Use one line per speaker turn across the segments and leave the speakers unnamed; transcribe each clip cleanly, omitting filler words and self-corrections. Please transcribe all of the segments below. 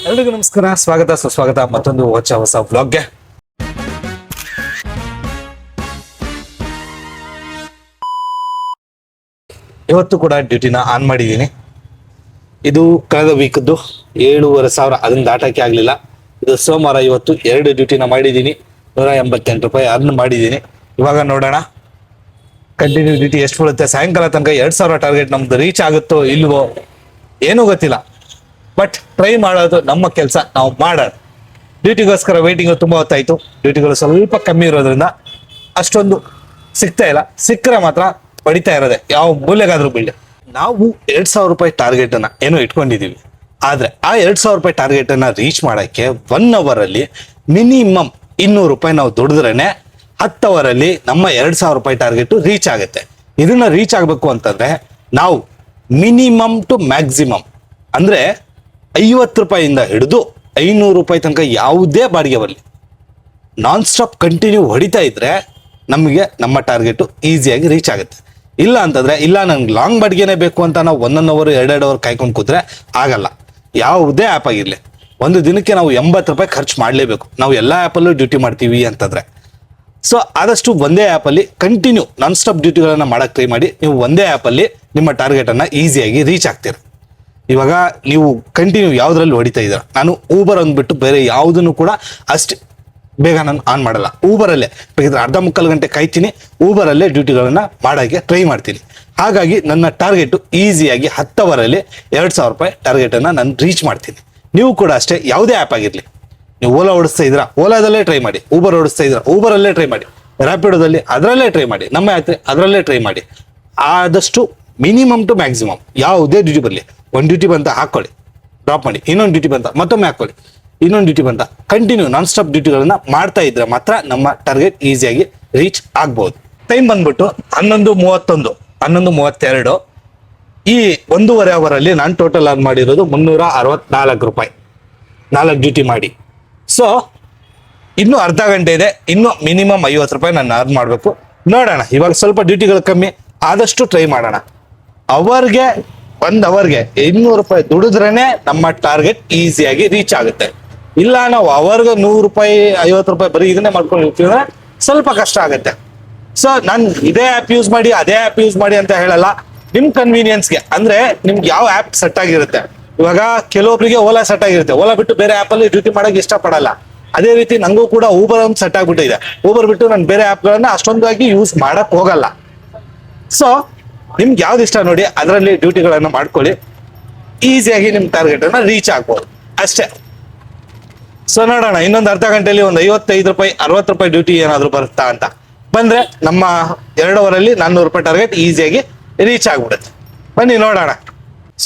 ಎಲ್ರಿಗೂ ನಮಸ್ಕಾರ, ಸ್ವಾಗತ ಸುಸ್ವಾಗತ ಮತ್ತೊಂದು ಹೊಸ ವ್ಲಾಗ್ಗೆ. ಇವತ್ತು ಕೂಡ ಡ್ಯೂಟಿನ ಆನ್ ಮಾಡಿದ್ದೀನಿ. ಇದು ಕಳೆದ ವೀಕ್ದು 7,500, ಅದನ್ನ ದಾಟಕ್ಕೆ ಆಗ್ಲಿಲ್ಲ. ಇದು ಸೋಮವಾರ. ಇವತ್ತು 2 ಡ್ಯೂಟಿನ ಮಾಡಿದ್ದೀನಿ, 188 ರೂಪಾಯಿ ಅರ್ನ್ ಮಾಡಿದ್ದೀನಿ. ಇವಾಗ ನೋಡೋಣ ಕಂಟಿನ್ಯೂ ಡ್ಯೂಟಿ ಎಷ್ಟು ಬೀಳುತ್ತೆ. ಸಾಯಂಕಾಲ ತನಕ 2,000 ಟಾರ್ಗೆಟ್ ನಮ್ದು ರೀಚ್ ಆಗುತ್ತೋ ಇಲ್ವೋ ಏನೂ ಗೊತ್ತಿಲ್ಲ. ಬಟ್ ಟ್ರೈ ಮಾಡೋದು ನಮ್ಮ ಕೆಲಸ, ನಾವು ಮಾಡೋಣ. ಡ್ಯೂಟಿಗೋಸ್ಕರ ವೇಟಿಂಗ್ ತುಂಬ ಹೊತ್ತಾಯ್ತು. ಡ್ಯೂಟಿಗಳು ಸ್ವಲ್ಪ ಕಮ್ಮಿ ಇರೋದ್ರಿಂದ ಅಷ್ಟೊಂದು ಸಿಗ್ತಾ ಇಲ್ಲ. ಸಿಕ್ಕರೆ ಮಾತ್ರ ಪಡಿತಾ ಇರೋದೆ, ಯಾವ ಮೂಲೆಗಾದ್ರೂ ಬೀಳಿ. ನಾವು 2,000 ರೂಪಾಯಿ ಟಾರ್ಗೆಟ್ ಅನ್ನ ಏನೋ ಇಟ್ಕೊಂಡಿದೀವಿ. ಆದ್ರೆ ಆ 2,000 ರೂಪಾಯಿ ಟಾರ್ಗೆಟ್ ಅನ್ನ ರೀಚ್ ಮಾಡಕ್ಕೆ 1 ಅವರಲ್ಲಿ ಮಿನಿಮಮ್ 200 ರೂಪಾಯಿ ನಾವು ದುಡಿದ್ರೇನೆ 10 ಅವರಲ್ಲಿ ನಮ್ಮ 2,000 ರೂಪಾಯಿ ಟಾರ್ಗೆಟ್ ರೀಚ್ ಆಗುತ್ತೆ. ಇದನ್ನ ರೀಚ್ ಆಗ್ಬೇಕು ಅಂತಂದ್ರೆ ನಾವು ಮಿನಿಮಮ್ ಟು ಮ್ಯಾಕ್ಸಿಮಮ್ ಅಂದ್ರೆ 50 ರೂಪಾಯಿಯಿಂದ ಹಿಡಿದು 500 ರೂಪಾಯಿ ತನಕ ಯಾವುದೇ ಬಾಡಿಗೆ ಬರಲಿ ನಾನ್ ಸ್ಟಾಪ್ ಕಂಟಿನ್ಯೂ ಹೊಡಿತಾ ಇದ್ರೆ ನಮಗೆ ನಮ್ಮ ಟಾರ್ಗೆಟ್ ಈಸಿಯಾಗಿ ರೀಚ್ ಆಗುತ್ತೆ. ಇಲ್ಲ ಅಂತಂದ್ರೆ, ಇಲ್ಲ ನಂಗೆ ಲಾಂಗ್ ಬಾಡಿಗೆನೇ ಬೇಕು ಅಂತ ನಾವು 1 ಅವರ್ 2 ಅವರ್ ಕಾಯ್ಕೊಂಡು ಕೂತ್ರೆ ಆಗಲ್ಲ. ಯಾವುದೇ ಆ್ಯಪ್ ಆಗಿರಲಿ, ಒಂದು ದಿನಕ್ಕೆ ನಾವು 80 ರೂಪಾಯಿ ಖರ್ಚು ಮಾಡಲೇಬೇಕು. ನಾವು ಎಲ್ಲ ಆ್ಯಪಲ್ಲೂ ಡ್ಯೂಟಿ ಮಾಡ್ತೀವಿ ಅಂತಂದ್ರೆ. ಸೊ ಆದಷ್ಟು ಒಂದೇ ಆ್ಯಪಲ್ಲಿ ಕಂಟಿನ್ಯೂ ನಾನ್ ಸ್ಟಾಪ್ ಡ್ಯೂಟಿಗಳನ್ನ ಮಾಡಕ್ಕೆ ಟ್ರೈ ಮಾಡಿ. ನೀವು ಒಂದೇ ಆ್ಯಪಲ್ಲಿ ನಿಮ್ಮ ಟಾರ್ಗೆಟನ್ನು ಈಸಿಯಾಗಿ ರೀಚ್ ಆಗ್ತೀರ. ಇವಾಗ ನೀವು ಕಂಟಿನ್ಯೂ ಯಾವುದ್ರಲ್ಲಿ ಹೊಡಿತಾ ಇದ್ದೀರ, ನಾನು ಊಬರ್ ಅಂದ್ಬಿಟ್ಟು ಬೇರೆ ಯಾವುದನ್ನು ಕೂಡ ಅಷ್ಟು ಬೇಗ ನಾನು ಆನ್ ಮಾಡಲ್ಲ. ಊಬರಲ್ಲೇ ಬೇಕಿದ್ರೆ ಅರ್ಧ ಮುಕ್ಕಾಲು ಗಂಟೆ ಕಾಯ್ತೀನಿ, ಊಬರಲ್ಲೇ ಡ್ಯೂಟಿಗಳನ್ನ ಮಾಡೋಕ್ಕೆ ಟ್ರೈ ಮಾಡ್ತೀನಿ. ಹಾಗಾಗಿ ನನ್ನ ಟಾರ್ಗೆಟು ಈಸಿಯಾಗಿ 10 ಅವರಲ್ಲಿ 2,000 ರೂಪಾಯಿ ಟಾರ್ಗೆಟನ್ನು ನಾನು ರೀಚ್ ಮಾಡ್ತೀನಿ. ನೀವು ಕೂಡ ಅಷ್ಟೇ, ಯಾವುದೇ ಆ್ಯಪ್ ಆಗಿರಲಿ. ನೀವು ಓಲಾ ಓಡಿಸ್ತಾ ಇದ್ದೀರಾ, ಓಲಾದಲ್ಲೇ ಟ್ರೈ ಮಾಡಿ. ಊಬರ್ ಓಡಿಸ್ತಾ ಇದ್ದೀರಾ, ಊಬರಲ್ಲೇ ಟ್ರೈ ಮಾಡಿ. ರ್ಯಾಪಿಡೋದಲ್ಲಿ ಅದರಲ್ಲೇ ಟ್ರೈ ಮಾಡಿ. ನಮ್ಮ ಯಾತ್ರೆ ಅದರಲ್ಲೇ ಟ್ರೈ ಮಾಡಿ. ಆದಷ್ಟು ಮಿನಿಮಮ್ ಟು ಮ್ಯಾಕ್ಸಿಮಮ್ ಯಾವುದೇ ಡ್ಯೂಟಿ ಬರಲಿ, ಒಂದು ಡ್ಯೂಟಿ ಬಂತ ಹಾಕೊಳ್ಳಿ, ಡ್ರಾಪ್ ಮಾಡಿ. ಇನ್ನೊಂದು ಡ್ಯೂಟಿ ಬಂತ ಮತ್ತೊಮ್ಮೆ ಹಾಕೊಳ್ಳಿ, ಇನ್ನೊಂದು ಡ್ಯೂಟಿ ಬಂತ ಕಂಟಿನ್ಯೂ ನಾನ್ ಸ್ಟಾಪ್ ಡ್ಯೂಟಿಗಳನ್ನ ಮಾಡ್ತಾ ಇದ್ರೆ ಮಾತ್ರ ನಮ್ಮ ಟಾರ್ಗೆಟ್ ಈಸಿಯಾಗಿ ರೀಚ್ ಆಗ್ಬಹುದು. ಟೈಮ್ ಬಂದ್ಬಿಟ್ಟು 11:31, 11:32. ಈ 1.5 ಅವರಲ್ಲಿ ನಾನು ಟೋಟಲ್ ಅರ್ನ್ ಮಾಡಿರೋದು 364 ರೂಪಾಯಿ, 4 ಡ್ಯೂಟಿ ಮಾಡಿ. ಸೊ ಇನ್ನೂ ಅರ್ಧ ಗಂಟೆ ಇದೆ, ಇನ್ನೂ ಮಿನಿಮಮ್ 50 ರೂಪಾಯಿ ನಾನು ಅರ್ನ್ ಮಾಡಬೇಕು. ನೋಡೋಣ, ಇವಾಗ ಸ್ವಲ್ಪ ಡ್ಯೂಟಿಗಳು ಕಮ್ಮಿ, ಆದಷ್ಟು ಟ್ರೈ ಮಾಡೋಣ. ಅವರ್ಗೆ 1 ಅವರ್ಗೆ 200 ರೂಪಾಯಿ ದುಡಿದ್ರೇನೆ ನಮ್ಮ ಟಾರ್ಗೆಟ್ ಈಸಿಯಾಗಿ ರೀಚ್ ಆಗುತ್ತೆ. ಇಲ್ಲ ನಾವು ಅವರ್ಗೆ 100 ರೂಪಾಯಿ 50 ರೂಪಾಯಿ ಬರೀ ಇದನ್ನೇ ಮಾಡ್ಕೊಂಡಿರ್ತೀವಿ, ಸ್ವಲ್ಪ ಕಷ್ಟ ಆಗುತ್ತೆ. ಸೊ ನಾನು ಇದೇ ಆ್ಯಪ್ ಯೂಸ್ ಮಾಡಿ ಅದೇ ಆ್ಯಪ್ ಯೂಸ್ ಮಾಡಿ ಅಂತ ಹೇಳಲ್ಲ, ನಿಮ್ ಕನ್ವೀನಿಯನ್ಸ್ಗೆ. ಅಂದ್ರೆ ನಿಮ್ಗೆ ಯಾವ ಆ್ಯಪ್ ಸೆಟ್ ಆಗಿರುತ್ತೆ. ಇವಾಗ ಕೆಲವೊಬ್ಬರಿಗೆ ಓಲಾ ಸೆಟ್ ಆಗಿರುತ್ತೆ, ಓಲಾ ಬಿಟ್ಟು ಬೇರೆ ಆ್ಯಪಲ್ಲಿ ಡ್ಯೂಟಿ ಮಾಡಕ್ಕೆ ಇಷ್ಟಪಡಲ್ಲ. ಅದೇ ರೀತಿ ನಂಗೂ ಕೂಡ ಊಬರ್ ಒಂದು ಸೆಟ್ ಆಗ್ಬಿಟ್ಟಿದೆ. ಊಬರ್ ಬಿಟ್ಟು ನಾನು ಬೇರೆ ಆ್ಯಪ್ಗಳನ್ನ ಅಷ್ಟೊಂದಾಗಿ ಯೂಸ್ ಮಾಡಕ್ ಹೋಗಲ್ಲ. ಸೊ ನಿಮ್ಗೆ ಯಾವ್ದು ಇಷ್ಟ ನೋಡಿ ಅದರಲ್ಲಿ ಡ್ಯೂಟಿಗಳನ್ನ ಮಾಡ್ಕೊಳ್ಳಿ. ಈಸಿಯಾಗಿ ನಿಮ್ಮ ಟಾರ್ಗೆಟ್ ಅನ್ನ ರೀಚ್ ಆಗ್ಬೋದು ಅಷ್ಟೇ. ಸೊ ನೋಡೋಣ, ಇನ್ನೊಂದು ಅರ್ಧ ಗಂಟೆಯಲ್ಲಿ ಒಂದು 55 ರೂಪಾಯಿ 60 ರೂಪಾಯಿ ಡ್ಯೂಟಿ ಏನಾದ್ರು ಬರುತ್ತಾ ಅಂತ ಬಂದ್ರೆ ನಮ್ಮ 2 ಅವರಲ್ಲಿ 400 ರೂಪಾಯಿ ಟಾರ್ಗೆಟ್ ಈಸಿಯಾಗಿ ರೀಚ್ ಆಗ್ಬಿಡುತ್ತೆ. ಬನ್ನಿ ನೋಡೋಣ.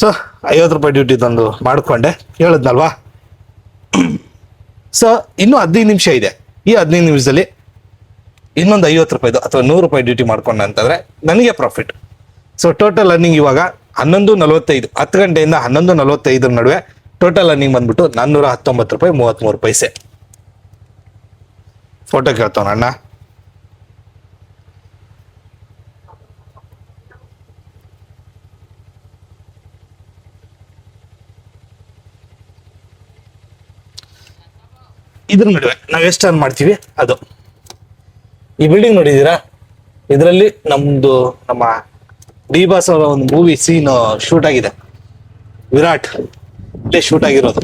ಸೊ 50 ರೂಪಾಯಿ ಡ್ಯೂಟಿ ತಂದು ಮಾಡ್ಕೊಂಡೆ, ಹೇಳಿದ್ನಲ್ವಾ. ಸೊ ಇನ್ನೂ 15 ನಿಮಿಷ ಇದೆ. ಈ 15 ನಿಮಿಷದಲ್ಲಿ ಇನ್ನೊಂದು 50 ರೂಪಾಯಿದು ಅಥವಾ 100 ರೂಪಾಯಿ ಡ್ಯೂಟಿ ಮಾಡ್ಕೊಂಡೆ ಅಂತಂದ್ರೆ ನನಗೆ ಪ್ರಾಫಿಟ್. ಸೊ ಟೋಟಲ್ ಅರ್ನಿಂಗ್ ಇವಾಗ 11:45, 10 ಗಂಟೆಯಿಂದ 11:45 ನಡುವೆ ಟೋಟಲ್ ಅರ್ನಿಂಗ್ ಬಂದ್ಬಿಟ್ಟು 419 ರೂಪಾಯಿ 33 ಪೈಸೆ. ಫೋಟೋ ಕೇಳ್ತಾವ ಅಣ್ಣ. ಇದ್ರ ನಡುವೆ ನಾವ್ ಎಷ್ಟು ಅರ್ನ್ ಮಾಡ್ತೀವಿ ಅದು. ಈ ಬಿಲ್ಡಿಂಗ್ ನೋಡಿದೀರಾ, ಇದರಲ್ಲಿ ನಮ್ಮ ಡಿ ಬಾಸ್ ಅವರ ಒಂದು ಮೂವಿ ಸೀನ್ ಶೂಟ್ ಆಗಿದೆ. ವಿರಾಟ್ ಶೂಟ್ ಆಗಿರೋದು.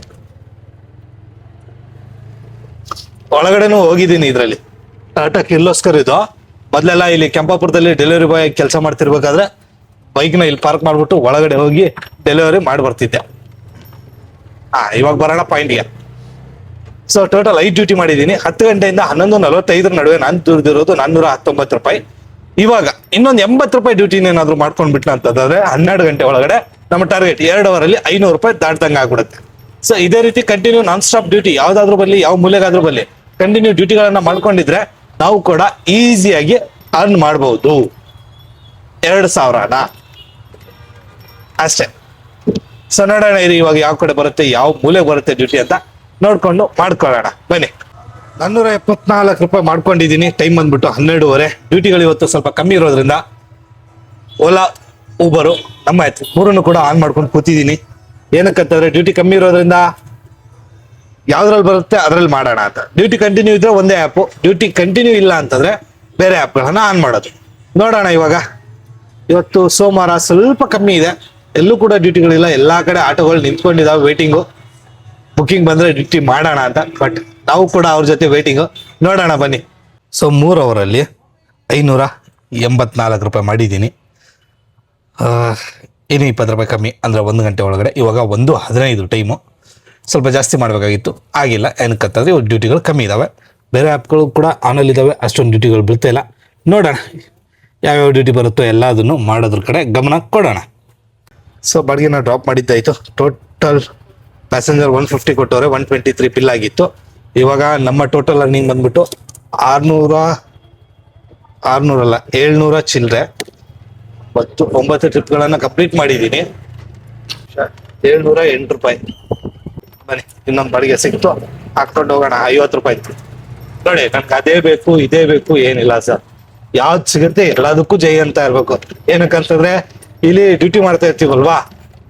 ಒಳಗಡೆನೂ ಹೋಗಿದ್ದೀನಿ. ಇದರಲ್ಲಿ ಟಾಟಾ ಕಿರ್ಲೋಸ್ಕರ್ ಇದು. ಮೊದಲೆಲ್ಲ ಇಲ್ಲಿ ಕೆಂಪಾಪುರದಲ್ಲಿ ಡೆಲಿವರಿ ಬಾಯ್ ಕೆಲಸ ಮಾಡ್ತಿರ್ಬೇಕಾದ್ರೆ ಬೈಕ್ನ ಇಲ್ಲಿ ಪಾರ್ಕ್ ಮಾಡ್ಬಿಟ್ಟು ಒಳಗಡೆ ಹೋಗಿ ಡೆಲಿವರಿ ಮಾಡಿ ಬರ್ತಿದ್ದೆ. ಇವಾಗ ಬರೋಣ ಪಾಯಿಂಟ್ಗೆ. ಸೊ ಟೋಟಲ್ 5 ಡ್ಯೂಟಿ ಮಾಡಿದ್ದೀನಿ. 10 ಗಂಟೆಯಿಂದ 11:45 ನಡುವೆ ನಾನು ದುಡಿದಿರೋದು 419 ರೂಪಾಯಿ. ಇವಾಗ ಇನ್ನೊಂದು 80 ರೂಪಾಯಿ ಡ್ಯೂಟಿನ ಏನಾದ್ರು ಮಾಡ್ಕೊಂಡ್ಬಿಟ್ನ ಅಂತಂದ್ರೆ 12 ಗಂಟೆ ಒಳಗಡೆ ನಮ್ಮ ಟಾರ್ಗೆಟ್ 2 ಅವರಲ್ಲಿ 500 ರೂಪಾಯಿ ದಾಟ್ದಂಗೆ ಆಗ್ಬಿಡುತ್ತೆ. ಸೊ ಇದೇ ರೀತಿ ಕಂಟಿನ್ಯೂ ನಾನ್ ಸ್ಟಾಪ್ ಡ್ಯೂಟಿ ಯಾವ್ದಾದ್ರು ಬರಲಿ, ಯಾವ ಮೂಲೆಗಾದ್ರೂ ಬರಲಿ, ಕಂಟಿನ್ಯೂ ಡ್ಯೂಟಿಗಳನ್ನ ಮಾಡ್ಕೊಂಡಿದ್ರೆ ನಾವು ಕೂಡ ಈಸಿಯಾಗಿ ಅರ್ನ್ ಮಾಡಬಹುದು 2,000ನ ಅಷ್ಟೇ. ಸೊ ನೋಡೋಣ ಇವಾಗ ಯಾವ ಕಡೆ ಬರುತ್ತೆ, ಯಾವ ಮೂಲೆ ಬರುತ್ತೆ ಡ್ಯೂಟಿ ಅಂತ ನೋಡ್ಕೊಂಡು ಮಾಡ್ಕೊಳ್ಳೋಣ ಬನ್ನಿ. 474 ರೂಪಾಯಿ ಮಾಡ್ಕೊಂಡಿದ್ದೀನಿ. ಟೈಮ್ ಬಂದ್ಬಿಟ್ಟು 12:30. ಡ್ಯೂಟಿಗಳು ಇವತ್ತು ಸ್ವಲ್ಪ ಕಮ್ಮಿ ಇರೋದ್ರಿಂದ ಓಲಾ ಊಬರು ನಮ್ಮ ಆಯ್ತು 3 ಕೂಡ ಆನ್ ಮಾಡ್ಕೊಂಡು ಕೂತಿದ್ದೀನಿ. ಏನಕ್ಕಂತಂದ್ರೆ ಡ್ಯೂಟಿ ಕಮ್ಮಿ ಇರೋದ್ರಿಂದ ಯಾವ್ದ್ರಲ್ಲಿ ಬರುತ್ತೆ ಅದ್ರಲ್ಲಿ ಮಾಡೋಣ ಅಂತ. ಡ್ಯೂಟಿ ಕಂಟಿನ್ಯೂ ಇದ್ರೆ ಒಂದೇ ಆ್ಯಪು, ಡ್ಯೂಟಿ ಕಂಟಿನ್ಯೂ ಇಲ್ಲ ಅಂತಂದ್ರೆ ಬೇರೆ ಆ್ಯಪ್ಗಳನ್ನ ಆನ್ ಮಾಡೋದು. ನೋಡೋಣ ಇವಾಗ. ಇವತ್ತು ಸೋಮವಾರ ಸ್ವಲ್ಪ ಕಮ್ಮಿ ಇದೆ, ಎಲ್ಲೂ ಕೂಡ ಡ್ಯೂಟಿಗಳಿಲ್ಲ, ಎಲ್ಲಾ ಕಡೆ ಆಟೋಗಳು ನಿಂತ್ಕೊಂಡಿದಾವೆ ವೇಟಿಂಗು. ಬುಕಿಂಗ್ ಬಂದ್ರೆ ಡ್ಯೂಟಿ ಮಾಡೋಣ ಅಂತ, ಬಟ್ ನಾವು ಕೂಡ ಅವ್ರ ಜೊತೆ ವೇಟಿಂಗು. ನೋಡೋಣ ಬನ್ನಿ. ಸೊ 3 ಅವರಲ್ಲಿ 584 ರೂಪಾಯಿ ಮಾಡಿದ್ದೀನಿ. ಇನ್ನು 20 ರೂಪಾಯಿ ಕಮ್ಮಿ ಅಂದರೆ 1 ಗಂಟೆ ಒಳಗಡೆ. ಇವಾಗ 1:15 ಟೈಮು. ಸ್ವಲ್ಪ ಜಾಸ್ತಿ ಮಾಡಬೇಕಾಗಿತ್ತು, ಆಗಿಲ್ಲ. ಏನಕ್ಕಂತಂದ್ರೆ ಇವಾಗ ಡ್ಯೂಟಿಗಳು ಕಮ್ಮಿ ಇದ್ದಾವೆ, ಬೇರೆ ಆ್ಯಪ್ಗಳು ಕೂಡ ಆನಲ್ಲಿದ್ದಾವೆ, ಅಷ್ಟೊಂದು ಡ್ಯೂಟಿಗಳು ಬೀಳ್ತಾ ಇಲ್ಲ. ನೋಡೋಣ ಯಾವ್ಯಾವ ಡ್ಯೂಟಿ ಬರುತ್ತೋ ಎಲ್ಲದನ್ನು ಮಾಡೋದ್ರ ಕಡೆ ಗಮನ ಕೊಡೋಣ. ಸೊ ಬಾಡಿಗೆನ ಡ್ರಾಪ್ ಮಾಡಿದ್ದಾಯಿತು. ಟೋಟಲ್ ಪ್ಯಾಸೆಂಜರ್ 150 ಕೊಟ್ಟವ್ರೆ, 123 ಬಿಲ್ ಆಗಿತ್ತು. ಇವಾಗ ನಮ್ಮ ಟೋಟಲ್ ಅರ್ನಿಂಗ್ ಬಂದ್ಬಿಟ್ಟು 700 ಚಿಲ್ಲರೆ. ಮತ್ತು 9 ಟ್ರಿಪ್ಗಳನ್ನು ಕಂಪ್ಲೀಟ್ ಮಾಡಿದ್ದೀನಿ. 708 ರೂಪಾಯಿ. ಬನ್ನಿ ಇನ್ನೊಂದು ಬಾಡಿಗೆ ಸಿಕ್ತು, ಹಾಕ್ಕೊಂಡು ಹೋಗೋಣ. 50 ರೂಪಾಯಿ ನೋಡಿ. ನನ್ಗೆ ಅದೇ ಬೇಕು ಇದೇ ಬೇಕು ಏನಿಲ್ಲ ಸರ್, ಯಾವ್ದು ಸಿಗುತ್ತೆ ಎಲ್ಲದಕ್ಕೂ ಜೈ ಅಂತ ಇರ್ಬೇಕು. ಏನಕ್ಕಂತಂದ್ರೆ ಇಲ್ಲಿ ಡ್ಯೂಟಿ ಮಾಡ್ತಾ ಇರ್ತೀವಲ್ವಾ,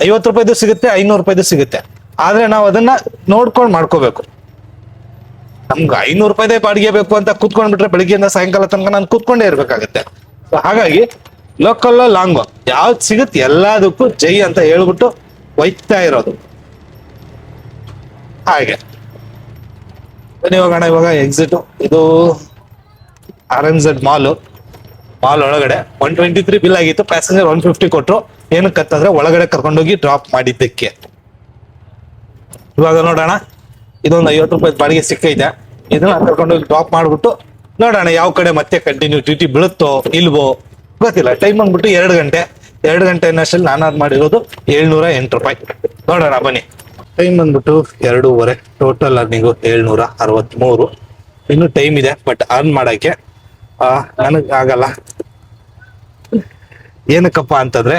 50 ರೂಪಾಯಿದು ಸಿಗುತ್ತೆ, 500 ರೂಪಾಯಿದು ಸಿಗುತ್ತೆ. ಆದ್ರೆ ನಾವು ಅದನ್ನ ನೋಡ್ಕೊಂಡು ಮಾಡ್ಕೋಬೇಕು. ನಮ್ಗೆ 500 ರೂಪಾಯಿದೇ ಬಾಡಿಗೆ ಬೇಕು ಅಂತ ಕೂತ್ಕೊಂಡ್ಬಿಟ್ರೆ ಬೆಳಿಗ್ಗೆಯಿಂದ ಸಾಯಂಕಾಲ ತನಕ ನಾನು ಕೂತ್ಕೊಂಡೇ ಇರ್ಬೇಕಾಗತ್ತೆ. ಸೊ ಹಾಗಾಗಿ ಲೋಕಲ್ ಲಾಂಗು ಯಾವ್ದು ಸಿಗುತ್ತೆ ಎಲ್ಲದಕ್ಕೂ ಜೈ ಅಂತ ಹೇಳ್ಬಿಟ್ಟು ಒಯ್ತಾ ಇರೋದು. ಹಾಗೆ ಬನ್ನಿ ಹೋಗೋಣ. ಇವಾಗ ಎಕ್ಸಿಟ್ ಇದು RNZ ಮಾಲ್ ಒಳಗಡೆ 123 ಬಿಲ್ ಆಗಿತ್ತು. ಪ್ಯಾಸೆಂಜರ್ 150 ಕೊಟ್ರು. ಏನಕ್ಕಂತಂದ್ರೆ ಒಳಗಡೆ ಕರ್ಕೊಂಡೋಗಿ ಡ್ರಾಪ್ ಮಾಡಿದ್ದಕ್ಕೆ. ಇವಾಗ ನೋಡೋಣ, ಇದೊಂದು 50 ರೂಪಾಯಿ ಬಾಡಿಗೆ ಸಿಕ್ಕೈತೆ. ಇದನ್ನ ಕರ್ಕೊಂಡೋಗಿ ಡ್ರಾಪ್ ಮಾಡ್ಬಿಟ್ಟು ನೋಡೋಣ ಯಾವ ಕಡೆ ಮತ್ತೆ ಕಂಟಿನ್ಯೂ ಡ್ಯೂಟಿ ಬೀಳುತ್ತೋ ಇಲ್ವೋ ಗೊತ್ತಿಲ್ಲ. ಟೈಮ್ ಬಂದ್ಬಿಟ್ಟು 2 ಗಂಟೆ. 2 ಗಂಟೆ ಅನ್ನಷ್ಟಲ್ಲಿ ನಾನು ಮಾಡಿರೋದು 708 ರೂಪಾಯಿ. ನೋಡೋಣ ಬನ್ನಿ. ಟೈಮ್ ಬಂದ್ಬಿಟ್ಟು 2:30. Total earning 763. ಇನ್ನು ಟೈಮ್ ಇದೆ, ಬಟ್ ಅರ್ನ್ ಮಾಡಕ್ಕೆ ನನಗೆ ಆಗಲ್ಲ. ಏನಕ್ಕಪ್ಪ ಅಂತಂದ್ರೆ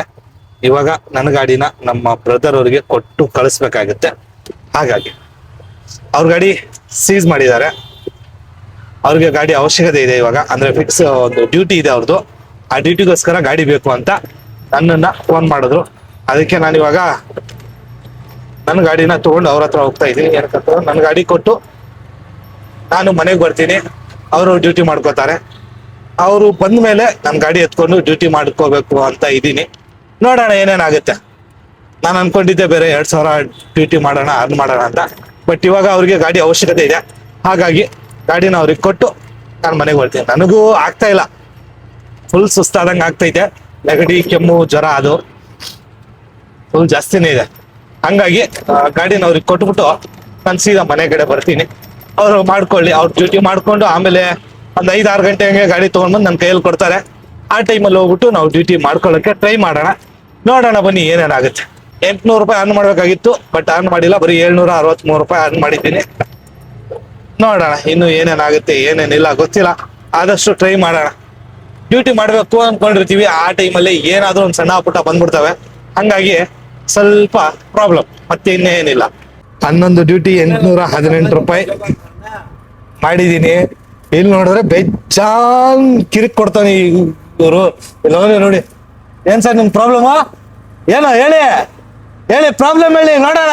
ಇವಾಗ ನನ್ನ ಗಾಡಿನ ನಮ್ಮ ಬ್ರದರ್ ಅವ್ರಿಗೆ ಕೊಟ್ಟು ಕಳಿಸ್ಬೇಕಾಗತ್ತೆ. ಹಾಗಾಗಿ ಅವ್ರ ಗಾಡಿ ಸೀಸ್ ಮಾಡಿದ್ದಾರೆ. ಅವ್ರಿಗೆ ಗಾಡಿ ಅವಶ್ಯಕತೆ ಇದೆ ಇವಾಗ, ಅಂದ್ರೆ ಫಿಕ್ಸ್ ಒಂದು ಡ್ಯೂಟಿ ಇದೆ ಅವ್ರದ್ದು. ಆ ಡ್ಯೂಟಿಗೋಸ್ಕರ ಗಾಡಿ ಬೇಕು ಅಂತ ನನ್ನನ್ನ ಫೋನ್ ಮಾಡಿದ್ರು. ಅದಕ್ಕೆ ನಾನು ಇವಾಗ ನನ್ನ ಗಾಡಿನ ತಗೊಂಡು ಅವ್ರ ಹತ್ರ ಹೋಗ್ತಾ ಇದ್ದೀನಿ. ಏನಕ್ಕಂತಂದ್ರೆ ನನ್ನ ಗಾಡಿ ಕೊಟ್ಟು ನಾನು ಮನೆಗೆ ಬರ್ತೀನಿ, ಅವರು ಡ್ಯೂಟಿ ಮಾಡ್ಕೋತಾರೆ. ಅವರು ಬಂದ ಮೇಲೆ ನನ್ನ ಗಾಡಿ ಎತ್ಕೊಂಡು ಡ್ಯೂಟಿ ಮಾಡ್ಕೋಬೇಕು ಅಂತ ಇದ್ದೀನಿ. ನೋಡೋಣ ಏನೇನಾಗುತ್ತೆ. ನಾನು ಅನ್ಕೊಂಡಿದ್ದೆ ಬೇರೆ 2000 ಡ್ಯೂಟಿ ಮಾಡೋಣ ಅರ್ನ್ ಮಾಡೋಣ ಅಂತ, ಬಟ್ ಇವಾಗ ಅವ್ರಿಗೆ ಗಾಡಿ ಅವಶ್ಯಕತೆ ಇದೆ. ಹಾಗಾಗಿ ಗಾಡಿನ ಅವ್ರಿಗೆ ಕೊಟ್ಟು ನಾನು ಮನೆಗೆ ಬರ್ತೀನಿ. ನನಗೂ ಆಗ್ತಾ ಇಲ್ಲ, ಫುಲ್ ಸುಸ್ತಾದಂಗೆ ಆಗ್ತೈತೆ. ನೆಗಡಿ ಕೆಮ್ಮು ಜ್ವರ ಅದು ಫುಲ್ ಜಾಸ್ತಿನೇ ಇದೆ. ಹಂಗಾಗಿ ಗಾಡಿನ ಅವ್ರಿಗೆ ಕೊಟ್ಬಿಟ್ಟು ನಾನು ಸೀದಾ ಮನೆ ಕಡೆ ಬರ್ತೀನಿ. ಅವರು ಮಾಡ್ಕೊಳ್ಳಿ, ಅವ್ರ ಡ್ಯೂಟಿ ಮಾಡ್ಕೊಂಡು ಆಮೇಲೆ ಒಂದು 5-6 ಗಂಟೆ ಹಂಗೆ ಗಾಡಿ ತೊಗೊಂಡ್ಬಂದು ನನ್ನ ಕೈಯಲ್ಲಿ ಕೊಡ್ತಾರೆ. ಆ ಟೈಮಲ್ಲಿ ಹೋಗ್ಬಿಟ್ಟು ನಾವು ಡ್ಯೂಟಿ ಮಾಡ್ಕೊಳ್ಳೋಕ್ಕೆ ಟ್ರೈ ಮಾಡೋಣ. ನೋಡೋಣ ಬನ್ನಿ ಏನೇನಾಗುತ್ತೆ. 800 ರೂಪಾಯಿ ಅರ್ನ್ ಮಾಡಬೇಕಾಗಿತ್ತು, ಬಟ್ ಅರ್ನ್ ಮಾಡಿಲ್ಲ. ಬರೀ 763 ರೂಪಾಯಿ ಅರ್ನ್ ಮಾಡಿದ್ದೀನಿ. ನೋಡೋಣ ಇನ್ನು ಏನೇನಾಗುತ್ತೆ ಏನೇನಿಲ್ಲ ಗೊತ್ತಿಲ್ಲ. ಆದಷ್ಟು ಟ್ರೈ ಮಾಡೋಣ. ಡ್ಯೂಟಿ ಮಾಡಬೇಕು ಅನ್ಕೊಂಡಿರ್ತೀವಿ, ಆ ಟೈಮಲ್ಲಿ ಏನಾದರೂ ಒಂದು ಸಣ್ಣ ಪುಟ್ಟ ಬಂದ್ಬಿಡ್ತವೆ. ಹಂಗಾಗಿ ಸ್ವಲ್ಪ ಪ್ರಾಬ್ಲಮ್, ಮತ್ತೆ ಇನ್ನೇನಿಲ್ಲ. 11 ಡ್ಯೂಟಿ 818 ರೂಪಾಯಿ ಮಾಡಿದ್ದೀನಿ. ಇಲ್ಲಿ ನೋಡಿದ್ರೆ ಬೆಜ್ಜಾನ್ ಕಿರಿಕ್ ಕೊಡ್ತಾನೆ ಇವರು. ಇಲ್ಲಿ ನೋಡಿ. ಏನ್ ಸರ್ ನಿಮ್ ಪ್ರಾಬ್ಲಮ್ ಏನೋ ಹೇಳಿ ಪ್ರಾಬ್ಲಮ್ ಹೇಳಿ ನೋಡೋಣ.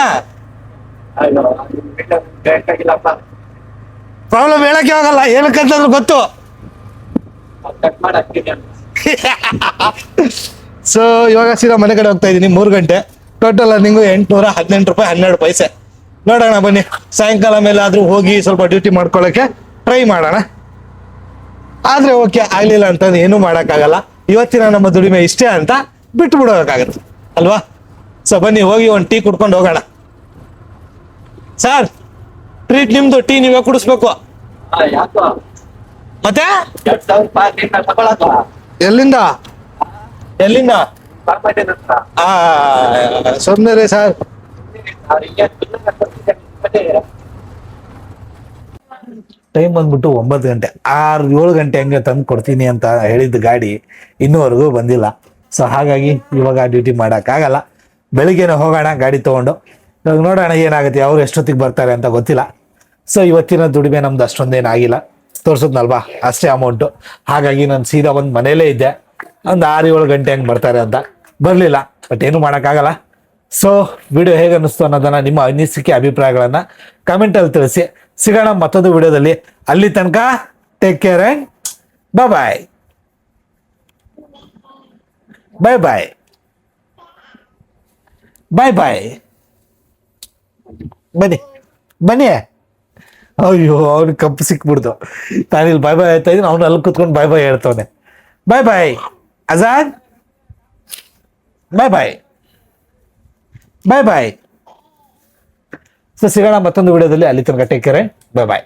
ಪ್ರಾಬ್ಲಮ್ ಹೇಳಕ್ಕೆ ಆಗಲ್ಲ, ಏನಕ್ಕಂತಂದ್ರೆ ಗೊತ್ತು. ಸೊ ಇವಾಗ ಸೀದಾ ಮನೆ ಕಡೆ ಹೋಗ್ತಾ ಇದ್ದೀನಿ. 3 ಗಂಟೆ. ಟೋಟಲ್ ಅರ್ನಿಂಗು 818 ರೂಪಾಯಿ 12 ಪೈಸೆ. ನೋಡೋಣ ಬನ್ನಿ, ಸಾಯಂಕಾಲ ಮೇಲೆ ಆದ್ರೂ ಹೋಗಿ ಸ್ವಲ್ಪ ಡ್ಯೂಟಿ ಮಾಡ್ಕೊಳ್ಳೋಕೆ ಟ್ರೈ ಮಾಡೋಣ. ಆದ್ರೆ ಓಕೆ, ಆಗ್ಲಿಲ್ಲ ಅಂತಂದ್ರೆ ಏನೂ ಮಾಡೋಕ್ಕಾಗಲ್ಲ. ಇವತ್ತಿನ ನಮ್ಮ ದುಡಿಮೆ ಇಷ್ಟೇ ಅಂತ ಬಿಟ್ಟು ಬಿಡೋಕ್ಕಾಗತ್ತೆ ಅಲ್ವಾ. ಸೊ ಬನ್ನಿ ಹೋಗಿ ಒಂದು ಟೀ ಕುಡ್ಕೊಂಡು ಹೋಗೋಣ. ಸರ್ ಟ್ರೀಟ್ ನಿಮ್ದು, ಟೀ ನೀವೇ ಕುಡಿಸ್ಬೇಕು. ಮತ್ತೆ ಎಲ್ಲಿಂದ ಸುಮ್ಮನೆ ಸರ್. ಟೈಮ್ ಬಂದ್ಬಿಟ್ಟು 9 ಗಂಟೆ. 6-7 ಗಂಟೆ ಹಂಗೆ ತಂದು ಕೊಡ್ತೀನಿ ಅಂತ ಹೇಳಿದ್ದ ಗಾಡಿ ಇನ್ನೂವರೆಗೂ ಬಂದಿಲ್ಲ. ಸೊ ಹಾಗಾಗಿ ಇವಾಗ ಡ್ಯೂಟಿ ಮಾಡೋಕ್ಕಾಗಲ್ಲ. ಬೆಳಿಗ್ಗೆನೆ ಹೋಗೋಣ ಗಾಡಿ ತೊಗೊಂಡು. ಇವಾಗ ನೋಡೋಣ ಏನಾಗುತ್ತೆ, ಅವ್ರು ಎಷ್ಟೊತ್ತಿಗೆ ಬರ್ತಾರೆ ಅಂತ ಗೊತ್ತಿಲ್ಲ. ಸೊ ಇವತ್ತಿನ ದುಡಿಮೆ ನಮ್ದು ಅಷ್ಟೊಂದೇನಾಗಿಲ್ಲ, ತೋರಿಸಿದ್ನಲ್ವಾ ಅಷ್ಟೇ ಅಮೌಂಟು. ಹಾಗಾಗಿ ನಾನು ಸೀದಾ ಒಂದು ಮನೇಲೇ ಇದ್ದೆ. ಒಂದು 6-7 ಗಂಟೆ ಹಂಗೆ ಬರ್ತಾರೆ ಅಂತ ಬರಲಿಲ್ಲ, ಬಟ್ ಏನು ಮಾಡೋಕ್ಕಾಗಲ್ಲ. ಸೊ ವಿಡಿಯೋ ಹೇಗೆ ಅನ್ನಿಸ್ತು ಅನ್ನೋದನ್ನು ನಿಮ್ಮ ಅನಿಸಿಕೆ ಅಭಿಪ್ರಾಯಗಳನ್ನು ಕಮೆಂಟಲ್ಲಿ ತಿಳಿಸಿ. ಸಿಗೋಣ ಮತ್ತೊಂದು ವಿಡಿಯೋದಲ್ಲಿ. ಅಲ್ಲಿ ತನಕ ಟೇಕ್ ಕೇರ್ ಆ್ಯಂಡ್ ಬಾಯ್ ಬಾಯ್. ಬಾಯ್ ಬಾಯ್. ಬಾಯ್ ಬಾಯ್. ಬನ್ನಿ ಬನ್ನಿ. ಅಯ್ಯೋ ಅವ್ನು ಕಪ್ಪು ಸಿಕ್ಬಿಡ್ದು. ನಾನಿಲ್ಲಿ ಬಾಯ್ ಬಾಯ್ ಹೇಳ್ತಾ ಇದ್ದೀನಿ, ಅವ್ನು ಅಲ್ಲಿ ಕುತ್ಕೊಂಡು ಬಾಯ್ ಬಾಯ್ ಹೇಳ್ತವನೆ. ಬಾಯ್ ಬಾಯ್ ಆಜಾದ್. ಬಾಯ್ ಬಾಯ್. ಬಾಯ್ ಬಾಯ್. ಸೊ ಸಿಗೋಣ ಮತ್ತೊಂದು ವಿಡಿಯೋದಲ್ಲಿ. ಅಲ್ಲಿ ತನಕ ಟೇಕ್ ಕೇರ್. ಬಾಯ್ ಬಾಯ್.